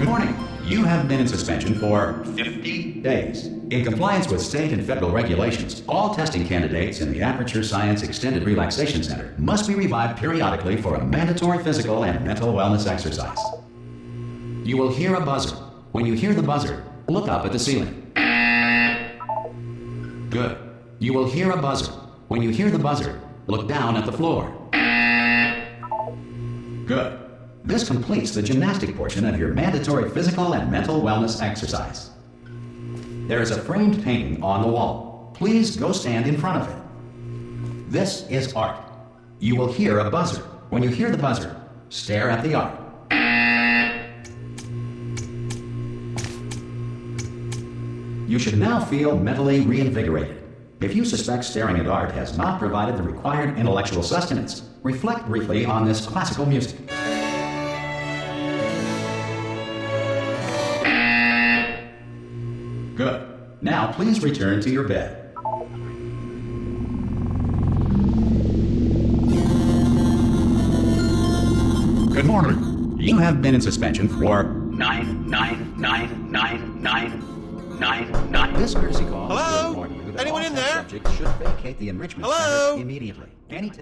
Good morning. You have been in suspension for 50 days. In compliance with state and federal regulations, all testing candidates in the Aperture Science Extended Relaxation Center must be revived periodically for a mandatory physical and mental wellness exercise. You will hear a buzzer. When you hear the buzzer, look up at the ceiling. Good. You will hear a buzzer. When you hear the buzzer, look down at the floor. Good. This completes the gymnastic portion of your mandatory physical and mental wellness exercise. There is a framed painting on the wall. Please go stand in front of it. This is art. You will hear a buzzer. When you hear the buzzer, stare at the art. You should now feel mentally reinvigorated. If you suspect staring at art has not provided the required intellectual sustenance, reflect briefly on this classical music. Good. Now please return to your bed. Good morning. You have been in suspension for 9999999. This courtesy call. Hello? Anyone in there? Subject should vacate the enrichment Hello? center immediately.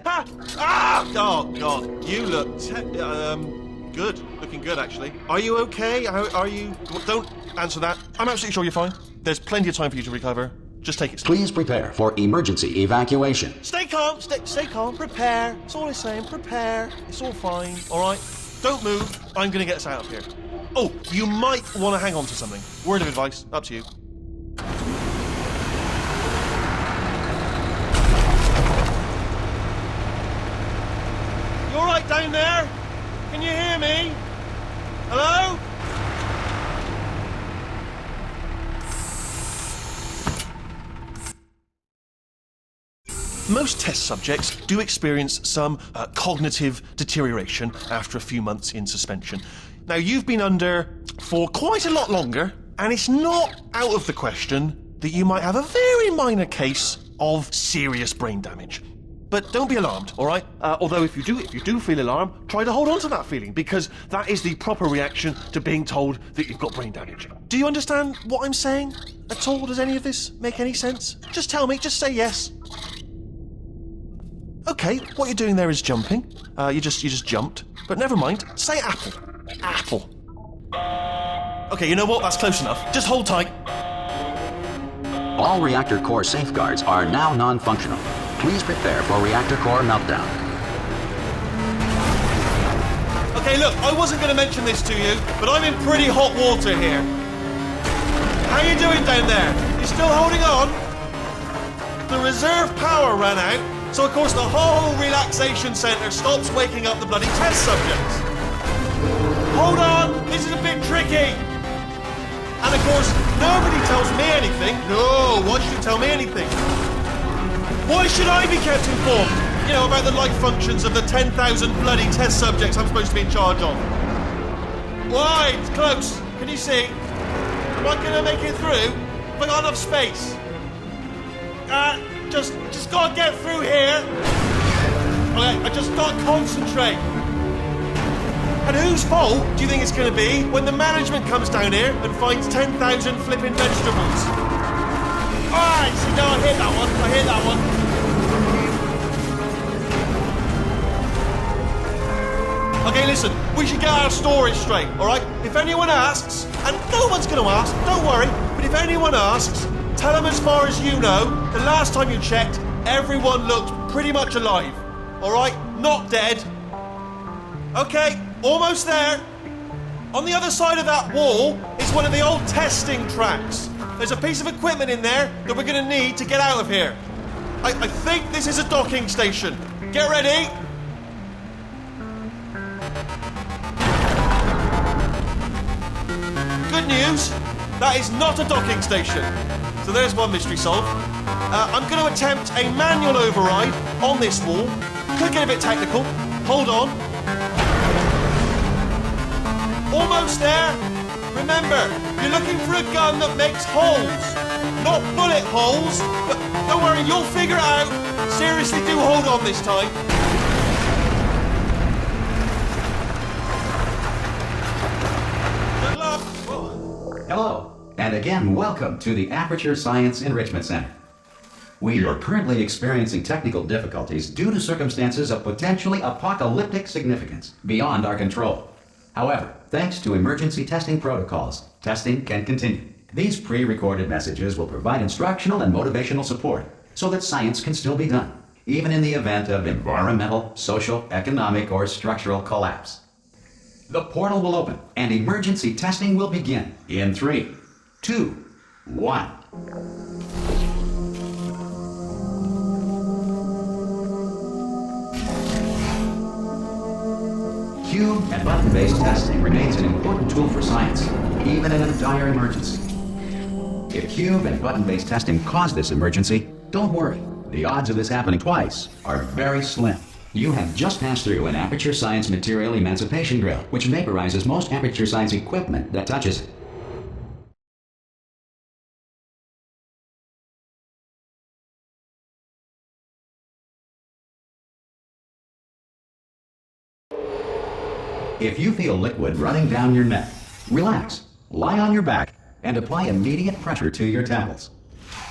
Ha! Ah! Oh God, you look good. Looking good, actually. Are you okay? Are you? Don't answer that. I'm absolutely sure you're fine. There's plenty of time for you to recover. Just take it. Please prepare for emergency evacuation. Stay calm. Stay calm. Prepare. That's all I'm saying. Prepare. It's all fine. All right. Don't move. I'm gonna get us out of here. Oh, you might want to hang on to something. Word of advice. Up to you. You all right down there? Can you hear me? Hello? Most test subjects do experience some cognitive deterioration after a few months in suspension. Now, you've been under for quite a lot longer, and it's not out of the question that you might have a very minor case of serious brain damage. But don't be alarmed, all right? Although if you do feel alarmed, try to hold on to that feeling, because that is the proper reaction to being told that you've got brain damage. Do you understand what I'm saying at all? Does any of this make any sense? Just tell me, just say yes. Okay, what you're doing there is jumping. You just jumped. But never mind. Say apple. Apple. Okay, you know what? That's close enough. Just hold tight. All reactor core safeguards are now non-functional. Please prepare for reactor core meltdown. Okay, look, I wasn't going to mention this to you, but I'm in pretty hot water here. How you doing down there? You still holding on? The reserve power ran out, so of course the whole relaxation centre stops waking up the bloody test subjects. Hold on, this is a bit tricky. And of course, nobody tells me anything. No, why should you tell me anything? Why should I be kept informed? You know, about the life functions of the 10,000 bloody test subjects I'm supposed to be in charge of. Why? It's close. Can you see? Am I going to make it through? Have I got enough space? Just gotta get through here. Okay, I just gotta concentrate. And whose fault do you think it's gonna be when the management comes down here and finds 10,000 flipping vegetables? Alright, see, no, I hit that one. Okay, listen, we should get our story straight, alright? If anyone asks, and no one's gonna ask, don't worry, but if anyone asks, tell them as far as you know, the last time you checked, everyone looked pretty much alive. Alright? Not dead. Okay, almost there. On the other side of that wall is one of the old testing tracks. There's a piece of equipment in there that we're going to need to get out of here. I think this is a docking station. Get ready. Good news, that is not a docking station. So there's one mystery solved. I'm going to attempt a manual override on this wall. Could get a bit technical. Hold on. Almost there. Remember, you're looking for a gun that makes holes. Not bullet holes, but don't worry, you'll figure it out. Seriously, do hold on this time. Good luck. Hello, and again welcome to the Aperture Science Enrichment Center. We are currently experiencing technical difficulties due to circumstances of potentially apocalyptic significance beyond our control. However, thanks to emergency testing protocols, testing can continue. These pre-recorded messages will provide instructional and motivational support so that science can still be done, even in the event of environmental, social, economic, or structural collapse. The portal will open and emergency testing will begin in 3, 2, 1. Cube and button-based testing remains an important tool for science, even in a dire emergency. If cube and button-based testing caused this emergency, don't worry. The odds of this happening twice are very slim. You have just passed through an Aperture Science Material Emancipation Grill, which vaporizes most Aperture Science equipment that touches it. If you feel liquid running down your neck, relax, lie on your back, and apply immediate pressure to your temples.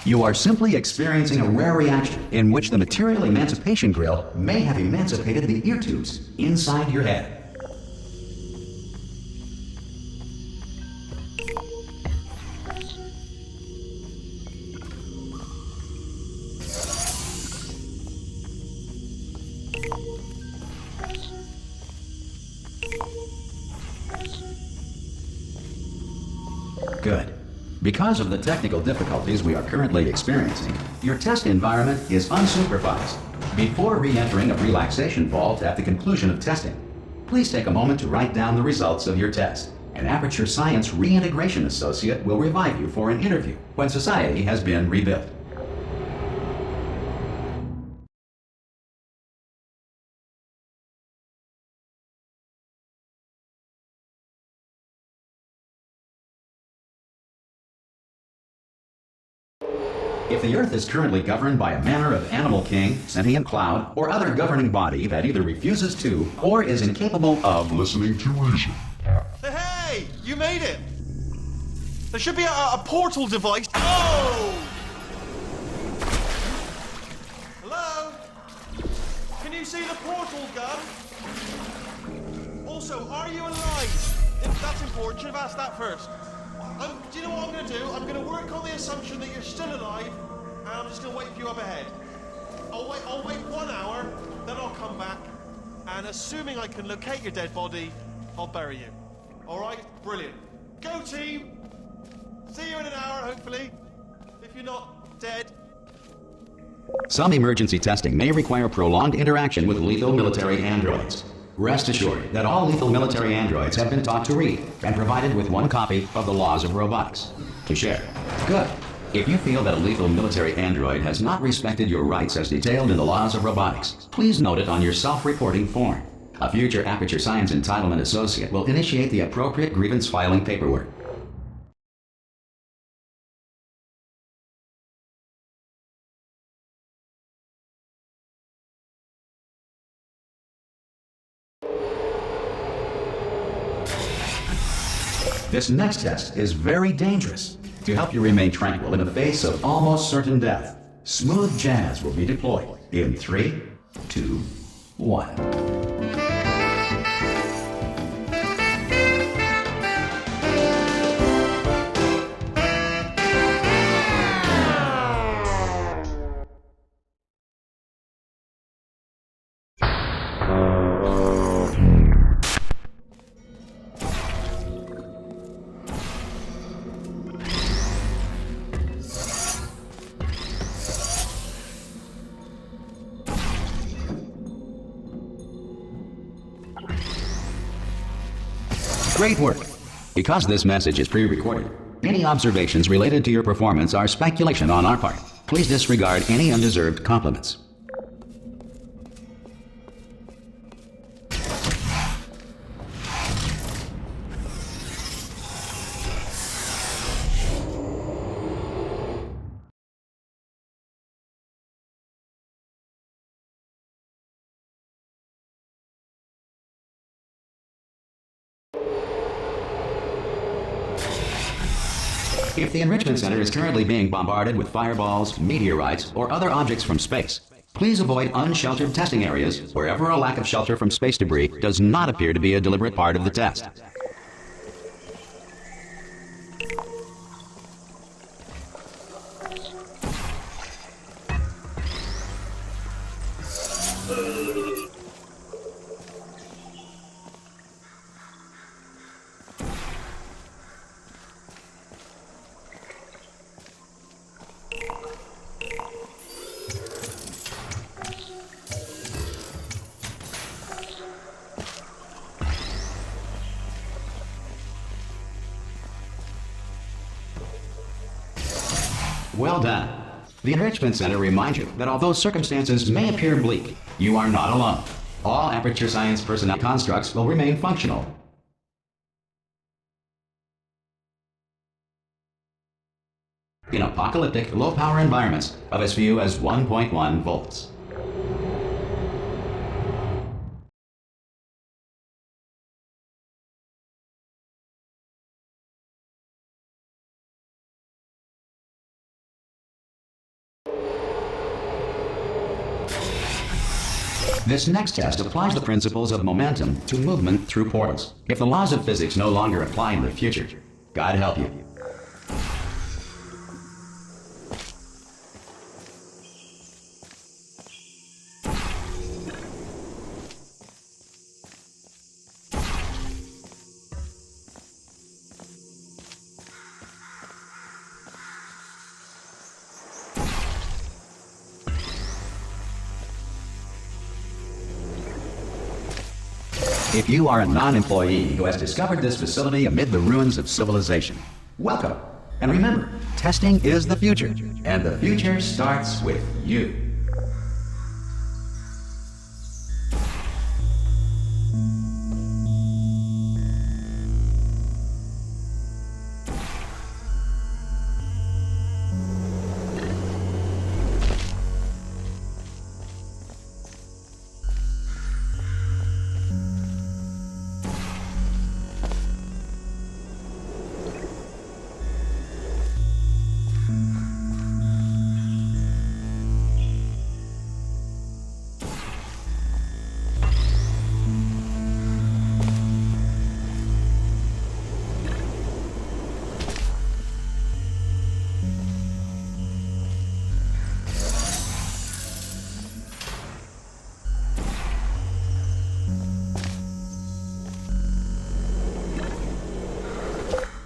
You are simply experiencing a rare reaction in which the Material Emancipation Grill may have emancipated the ear tubes inside your head. Good. Because of the technical difficulties we are currently experiencing, your test environment is unsupervised. Before re-entering a relaxation vault at the conclusion of testing, please take a moment to write down the results of your test. An Aperture Science Reintegration Associate will revive you for an interview when society has been rebuilt. If the Earth is currently governed by a manner of animal king, sentient cloud, or other governing body that either refuses to or is incapable of listening to reason. Hey! You made it! There should be a portal device. Oh! Hello? Can you see the portal gun? Also, are you alive? If that's important, should have asked that first. Do you know what I'm going to do? I'm going to work on the assumption that you're still alive, and I'm just going to wait for you up ahead. I'll wait 1 hour, then I'll come back, and assuming I can locate your dead body, I'll bury you. All right? Brilliant. Go, team! See you in an hour, hopefully. If you're not dead. Some emergency testing may require prolonged interaction with lethal military androids. Rest assured that all lethal military androids have been taught to read and provided with 1 copy of the Laws of Robotics to share. Good. If you feel that a lethal military android has not respected your rights as detailed in the Laws of Robotics, please note it on your self-reporting form. A future Aperture Science Entitlement Associate will initiate the appropriate grievance filing paperwork. This next test is very dangerous. To help you remain tranquil in the face of almost certain death, smooth jazz will be deployed in 3, 2, 1. Great work! Because this message is pre-recorded, any observations related to your performance are speculation on our part. Please disregard any undeserved compliments. If the Enrichment Center is currently being bombarded with fireballs, meteorites, or other objects from space, please avoid unsheltered testing areas wherever a lack of shelter from space debris does not appear to be a deliberate part of the test. Well done. The Enrichment Center reminds you that although circumstances may appear bleak, you are not alone. All Aperture Science personnel constructs will remain functional. In apocalyptic, low-power environments of as few as 1.1 volts. This next test applies the principles of momentum to movement through portals. If the laws of physics no longer apply in the future, God help you. If you are a non-employee who has discovered this facility amid the ruins of civilization, welcome. And remember, testing is the future, and the future starts with you.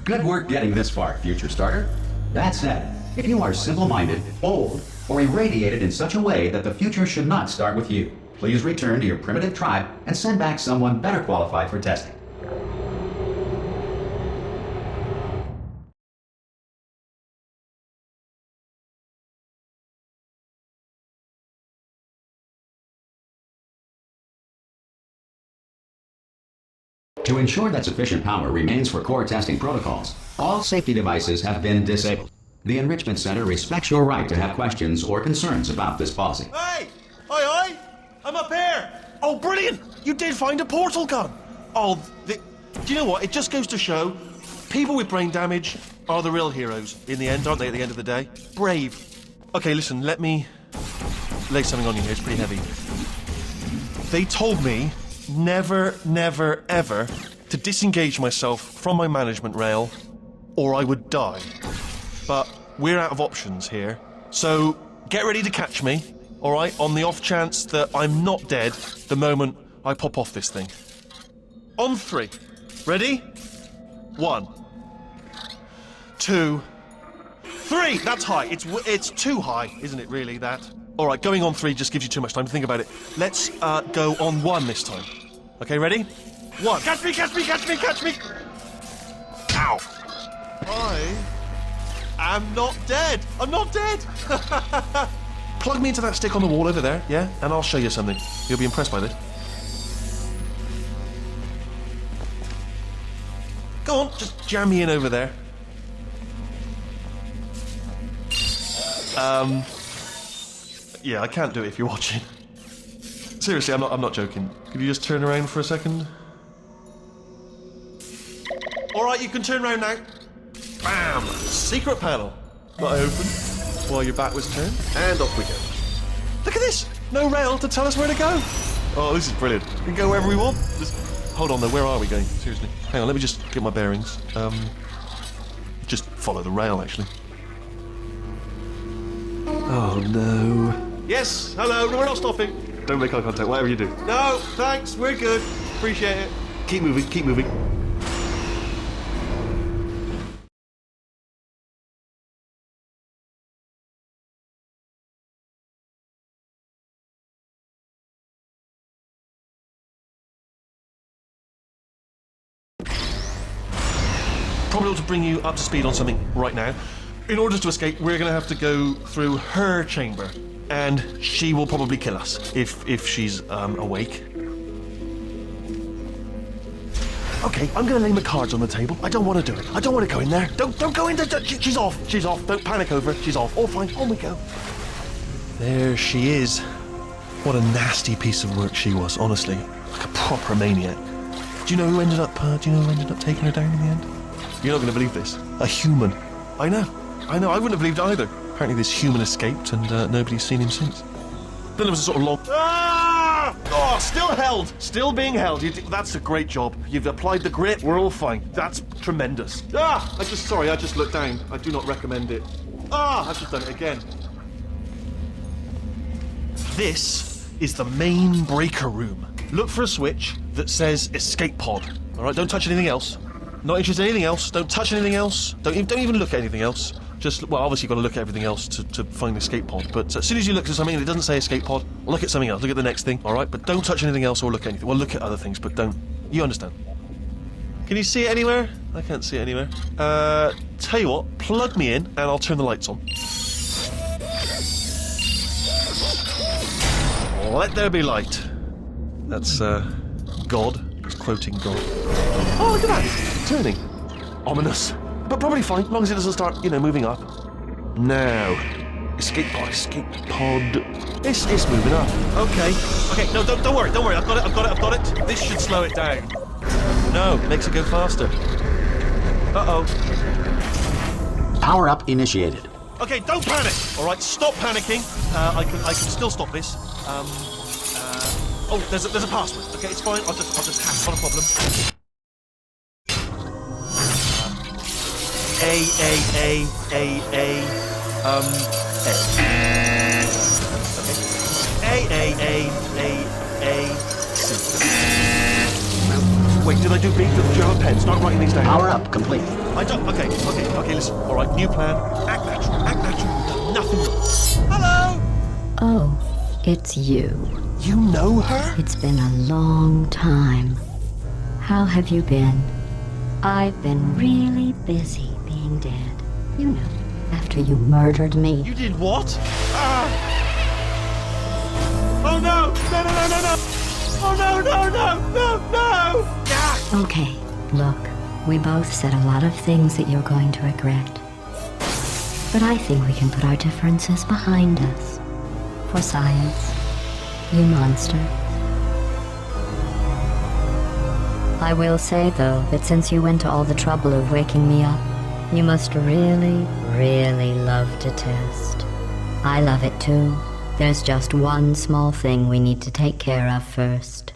Good work getting this far, future starter. That said, if you are simple-minded, old, or irradiated in such a way that the future should not start with you, please return to your primitive tribe and send back someone better qualified for testing. To ensure that sufficient power remains for core testing protocols, all safety devices have been disabled. The Enrichment Center respects your right to have questions or concerns about this policy. Hey! Oi! I'm up here! Oh, brilliant! You did find a portal gun! Oh, do you know what? It just goes to show, people with brain damage are the real heroes in the end, aren't they, at the end of the day? Brave. Okay, listen, let me lay something on you here. It's pretty heavy. They told me never, never, ever to disengage myself from my management rail or I would die. But we're out of options here. So get ready to catch me, all right, on the off chance that I'm not dead the moment I pop off this thing. On 3. Ready? 1, 2, 3. That's high. It's too high, isn't it, really, that? All right, going on 3 just gives you too much time to think about it. Let's go on 1 this time. Okay, ready? 1. Catch me, catch me, catch me, catch me! Ow! I'm not dead. I'm not dead. Plug me into that stick on the wall over there, yeah? And I'll show you something. You'll be impressed by this. Go on, just jam me in over there. Yeah, I can't do it if you're watching. Seriously, I'm not joking. Could you just turn around for a second? All right, you can turn around now. Bam! Secret panel that I opened while your back was turned, and off we go. Look at this! No rail to tell us where to go. Oh, this is brilliant. We can go wherever we want. Just hold on though, where are we going? Seriously. Hang on, let me just get my bearings. Just follow the rail, actually. Oh no. Yes, hello, no, we're not stopping. Don't make eye contact, whatever you do. No, thanks, we're good. Appreciate it. Keep moving, keep moving. Probably ought to bring you up to speed on something right now. In order to escape, we're going to have to go through her chamber, and she will probably kill us if she's awake. Okay, I'm going to lay my cards on the table. I don't want to do it. I don't want to go in there. Don't go in there. She's off. She's off. Don't panic over. She's off. All fine. On we go. There she is. What a nasty piece of work she was. Honestly, like a proper maniac. Do you know who ended up taking her down in the end? You're not going to believe this. A human. I know. I wouldn't have believed it either. Apparently this human escaped and nobody's seen him since. Then there was a sort of long... Ah! Oh, still held. Still being held. That's a great job. You've applied the grit. We're all fine. That's tremendous. Ah! I just looked down. I do not recommend it. Ah! I've just done it again. This is the main breaker room. Look for a switch that says escape pod. All right, don't touch anything else. Not interested in anything else. Don't touch anything else. Don't even look at anything else. Just, well, obviously you've got to look at everything else to find the escape pod. But as soon as you look at something and it doesn't say escape pod, look at something else. Look at the next thing, all right? But don't touch anything else or look at anything. Well, look at other things, but don't. You understand? Can you see it anywhere? I can't see it anywhere. Tell you what, plug me in and I'll turn the lights on. Let there be light. That's, God. It's quoting God. Oh, look at that! Turning. Ominous. But probably fine, as long as it doesn't start, moving up. Now. Escape pod. It's moving up. Okay, no, don't worry. I've got it. This should slow it down. No, makes it go faster. Uh-oh. Power up initiated. Okay, don't panic! Alright, stop panicking. I can still stop this. Oh, there's a password. Okay, it's fine. I'll just hack. Not a problem. A. C. Wait, did I do big? Do you have a pen? Start writing these down. Power up complete. I don't. Okay, listen. All right, new plan. Act natural. We've done nothing wrong. Hello! Oh, it's you. You know her? It's been a long time. How have you been? I've been really busy being dead. You know, after you murdered me. You did what? Ah! Oh no! No! Oh no! Ah! Okay, look, we both said a lot of things that you're going to regret. But I think we can put our differences behind us. For science. You monster. I will say, though, that since you went to all the trouble of waking me up, you must really, really love to test. I love it too. There's just one small thing we need to take care of first.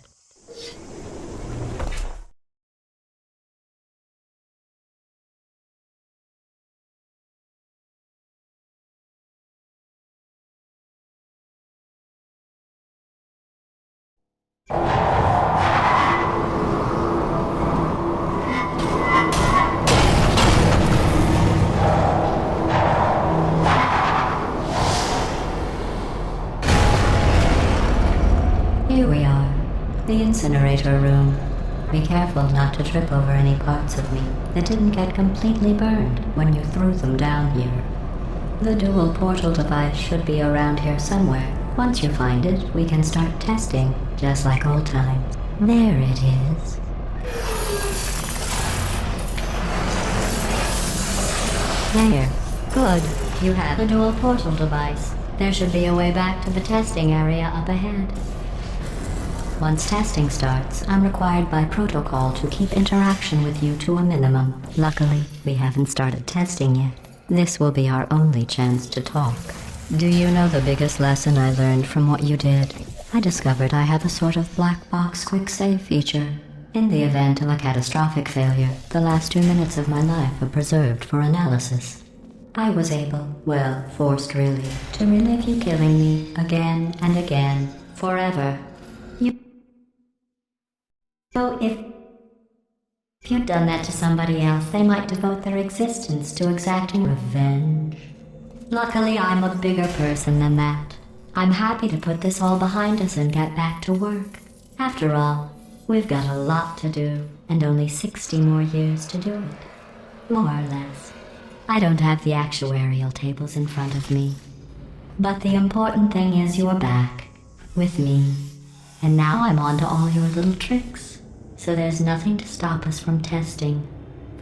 Here we are, the incinerator room. Be careful not to trip over any parts of me that didn't get completely burned when you threw them down here. The dual portal device should be around here somewhere. Once you find it, we can start testing, just like old times. There it is. There. Good. You have a dual portal device. There should be a way back to the testing area up ahead. Once testing starts, I'm required by protocol to keep interaction with you to a minimum. Luckily, we haven't started testing yet. This will be our only chance to talk. Do you know the biggest lesson I learned from what you did? I discovered I have a sort of black box quick save feature. In the event of a catastrophic failure, the last 2 minutes of my life are preserved for analysis. I was able, well, forced really, to relive you killing me again and again, forever. So if you'd done that to somebody else, they might devote their existence to exacting revenge. Luckily, I'm a bigger person than that. I'm happy to put this all behind us and get back to work. After all, we've got a lot to do, and only 60 more years to do it. More or less. I don't have the actuarial tables in front of me. But the important thing is you're back, with me. And now I'm on to all your little tricks. So there's nothing to stop us from testing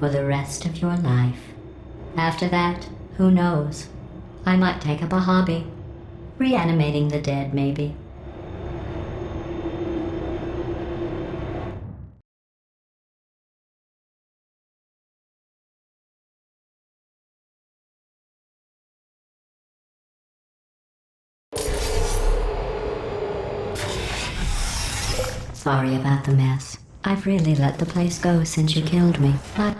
for the rest of your life. After that, who knows? I might take up a hobby. Reanimating the dead, maybe. Sorry about the mess. I've really let the place go since you killed me. But,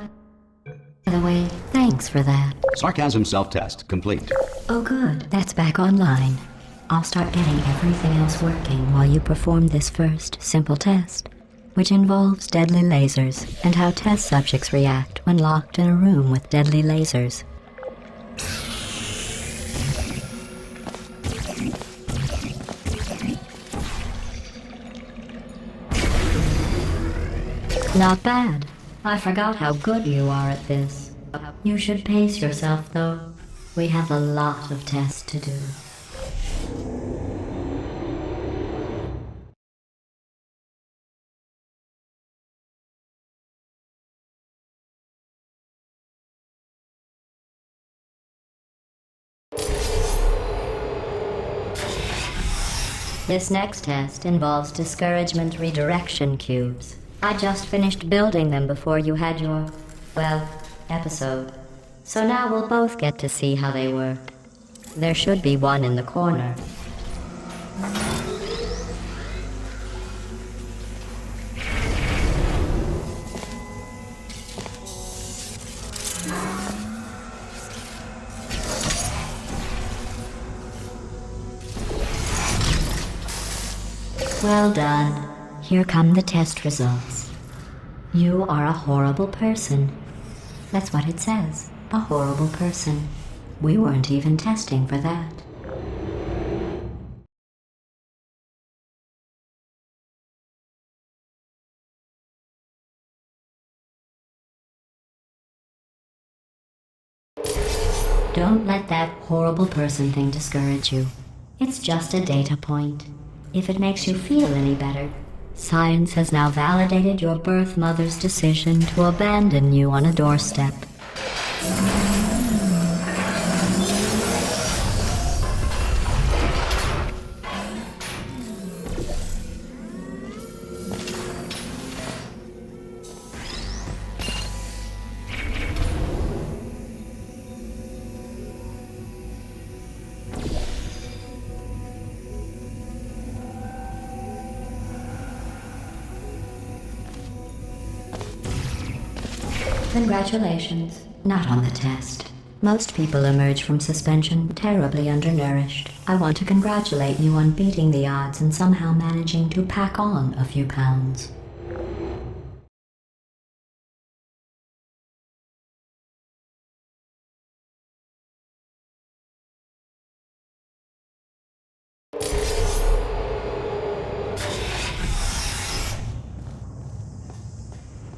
by the way, thanks for that. Sarcasm self-test complete. Oh good, that's back online. I'll start getting everything else working while you perform this first, simple test, which involves deadly lasers and how test subjects react when locked in a room with deadly lasers. Not bad. I forgot how good you are at this. You should pace yourself, though. We have a lot of tests to do. This next test involves discouragement redirection cubes. I just finished building them before you had your, well, episode. So now we'll both get to see how they work. There should be one in the corner. Well done. Here come the test results. You are a horrible person. That's what it says. A horrible person. We weren't even testing for that. Don't let that horrible person thing discourage you. It's just a data point. If it makes you feel any better, science has now validated your birth mother's decision to abandon you on a doorstep. Congratulations. Not on the test. Most people emerge from suspension terribly undernourished. I want to congratulate you on beating the odds and somehow managing to pack on a few pounds.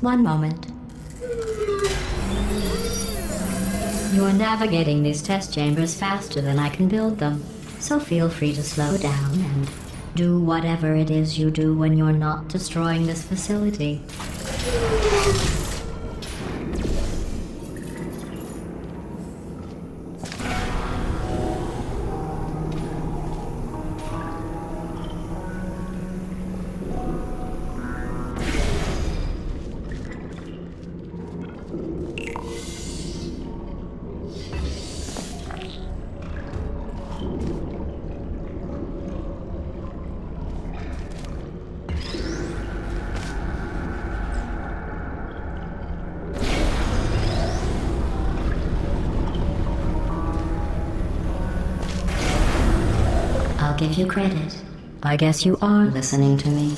One moment. You are navigating these test chambers faster than I can build them, so feel free to slow down and do whatever it is you do when you're not destroying this facility. give you credit. I guess you are listening to me.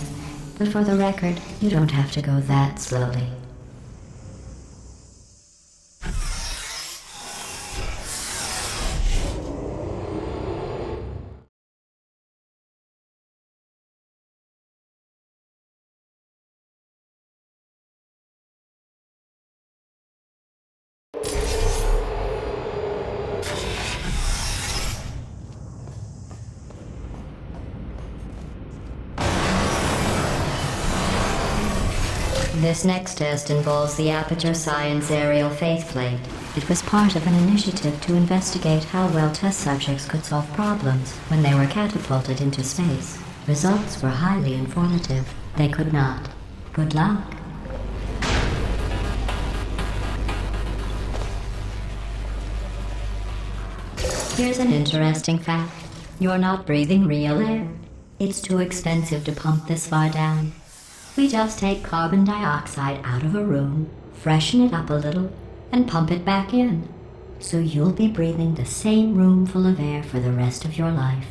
But for the record, you don't have to go that slowly. This next test involves the Aperture Science Aerial Faithplate. It was part of an initiative to investigate how well test subjects could solve problems when they were catapulted into space. Results were highly informative. They could not. Good luck. Here's an interesting fact. You're not breathing real air. It's too expensive to pump this far down. We just take carbon dioxide out of a room, freshen it up a little, and pump it back in. So you'll be breathing the same room full of air for the rest of your life.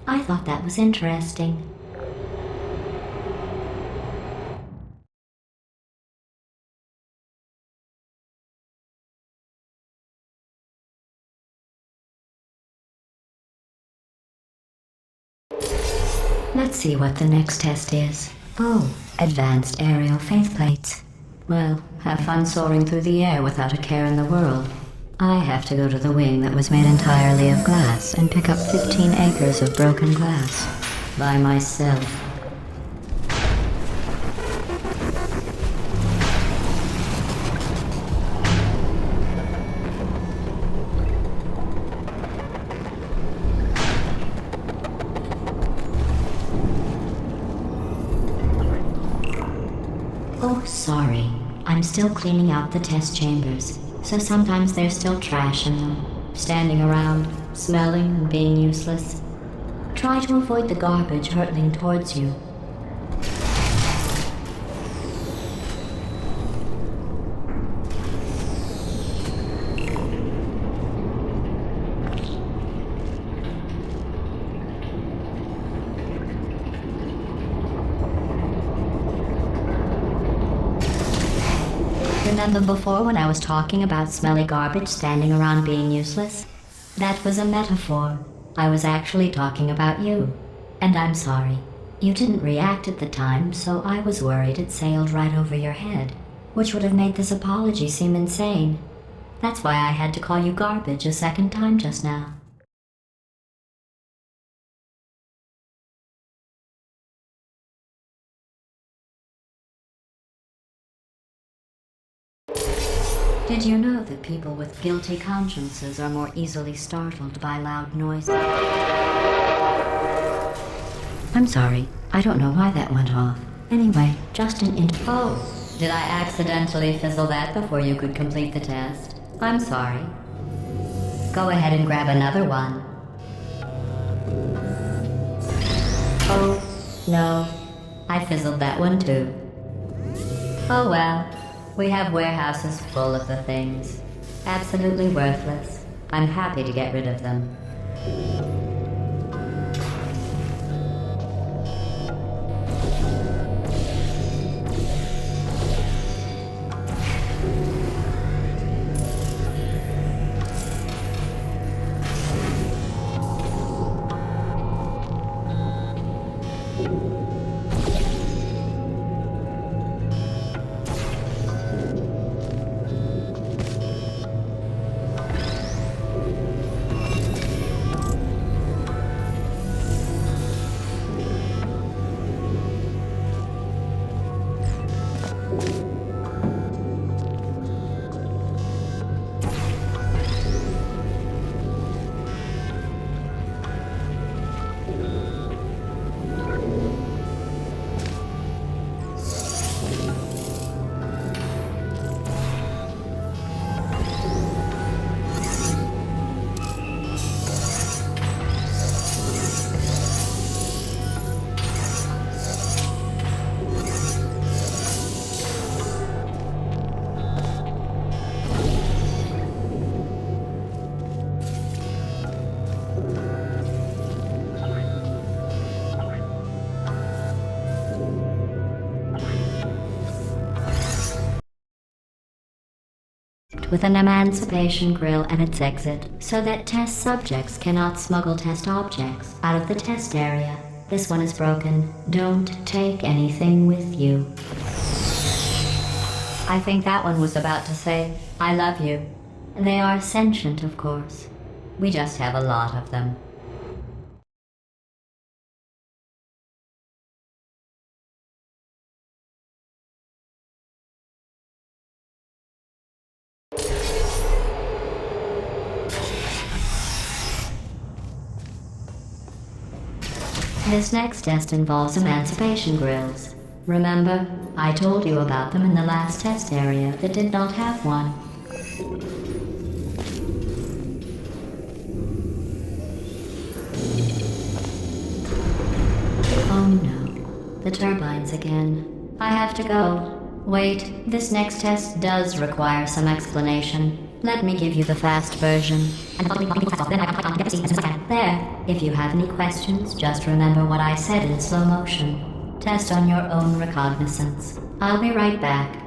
I thought that was interesting. Let's see what the next test is. Oh, advanced aerial faithplates. Well, have fun soaring through the air without a care in the world. I have to go to the wing that was made entirely of glass and pick up 15 acres of broken glass. By myself. Oh, sorry. I'm still cleaning out the test chambers, so sometimes there's still trash in them, standing around, smelling and being useless. Try to avoid the garbage hurtling towards you. Remember before when I was talking about smelly garbage standing around being useless? That was a metaphor. I was actually talking about you. And I'm sorry. You didn't react at the time, so I was worried it sailed right over your head, which would have made this apology seem insane. That's why I had to call you garbage a second time just now. Did you know that people with guilty consciences are more easily startled by loud noises? I'm sorry. I don't know why that went off. Anyway, just an Oh, did I accidentally fizzle that before you could complete the test? I'm sorry. Go ahead and grab another one. Oh, no. I fizzled that one too. Oh well. We have warehouses full of the things. Absolutely worthless. I'm happy to get rid of them. with an emancipation grill at its exit so that test subjects cannot smuggle test objects out of the test area. This one is broken. Don't take anything with you. I think that one was about to say, I love you. They are sentient, of course. We just have a lot of them. This next test involves emancipation grills. Remember, I told you about them in the last test area that did not have one. Oh no, the turbines again. I have to go. Wait, this next test does require some explanation. Let me give you the fast version. There. If you have any questions, just remember what I said in slow motion. Test on your own recognizance. I'll be right back.